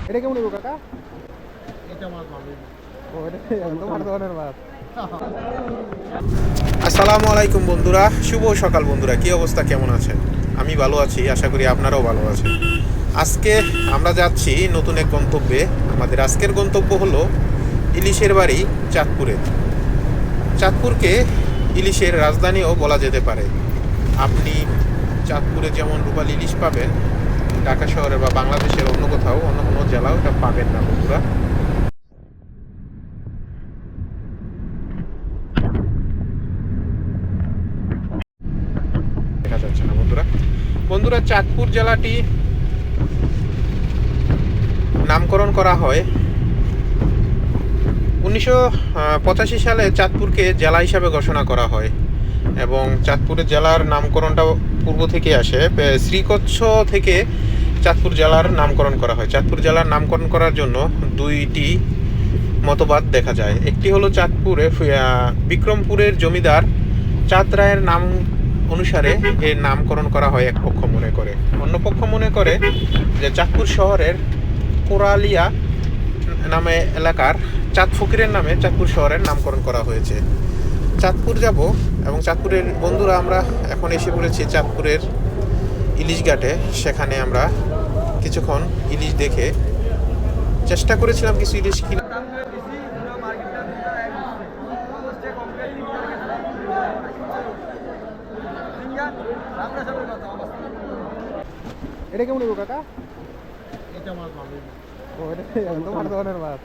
এটা কেমন নেবো কাকা? এটা মাছ ভালোই। ও এটা তোমার ধরনের মাছ। আসসালামু আলাইকুম বন্ধুরা, শুভ সকাল বন্ধুরা। কি অবস্থা, কেমন আছেন? আমি ভালো আছি, আশা করি আপনারাও ভালো আছেন। আজকে আমরা যাচ্ছি নতুন এক গন্তব্যে। আমাদের আজকের গন্তব্য হলো ইলিশের বাড়ি চাঁদপুরে। চাঁদপুরকে ইলিশের রাজধানীও বলা যেতে পারে। আপনি চাঁদপুরে যেমন রূপালী ইলিশ পাবেন, ঢাকা শহরে বা বাংলাদেশের অন্য কোথাও অন্য কোনো জেলাও এটা পাবেন না বন্ধুরা। দেখা যাচ্ছে না বন্ধুরা। বন্ধুরা, চাঁদপুর জেলাটি নামকরণ করা হয় 1985 সালে। চাঁদপুরকে জেলা হিসাবে ঘোষণা করা হয় এবং চাঁদপুরের জেলার নামকরণটা পূর্ব থেকে আসে। শ্রীকচ্ছ থেকে চাঁদপুর জেলার নামকরণ করা হয়। চাঁদপুর জেলার নামকরণ করার জন্য দুইটি মতবাদ দেখা যায়। একটি হলো চাঁদপুরে বিক্রমপুরের জমিদার চাঁদ রায়ের নাম অনুসারে এর নামকরণ করা হয় এক পক্ষ মনে করে। অন্য পক্ষ মনে করে যে চাঁদপুর শহরের কোরালিয়া নামে এলাকার চাঁদ ফকিরের নামে চাঁদপুর শহরের নামকরণ করা হয়েছে। চাঁদপুর যাব এবং চাঁদপুরের বন্ধুরা আমরা এখন এসে পড়েছি চাঁদপুরের ইলিশ ঘাটে। সেখানে আমরা কিছুক্ষণ ইলিশ দেখে চেষ্টা করেছিলাম কিছু ইলিশ কিনে। এটা কেমন নেবো কাকা? এটা মাছ ভালোই। ও এটা তোমার ধরনের মাছ।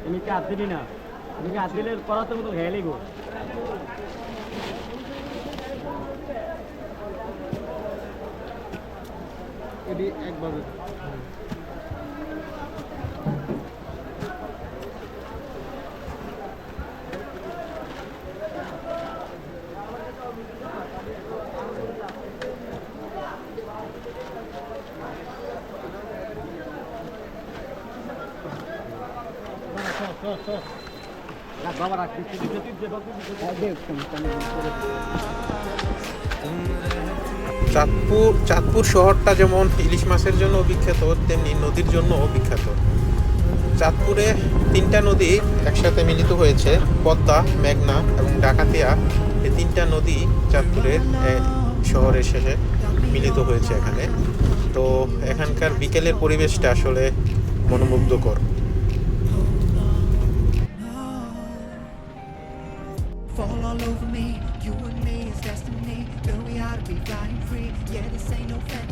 তুমি কি হাত দিবি না? তুমি কি হাত দিলে করাতে মতো হেয়ালি গো। এটি একভাবে বাবা রাখ চাঁদপুর শহরটা যেমন ইলিশ মাছের জন্য বিখ্যাত, তেমনি নদীর জন্য বিখ্যাত। চাঁদপুরে তিনটা নদী একসাথে মিলিত হয়েছে, পদ্মা, মেঘনা এবং ডাকাতিয়া। এই তিনটা নদী চাঁদপুরের শহরের শেষে মিলিত হয়েছে এখানে। তো এখানকার বিকেলের পরিবেশটা আসলে মনোমুগ্ধকর। Fall all over me, you and me is destiny. Girl, we ought to be flying free. Yeah, this ain't no fantasy.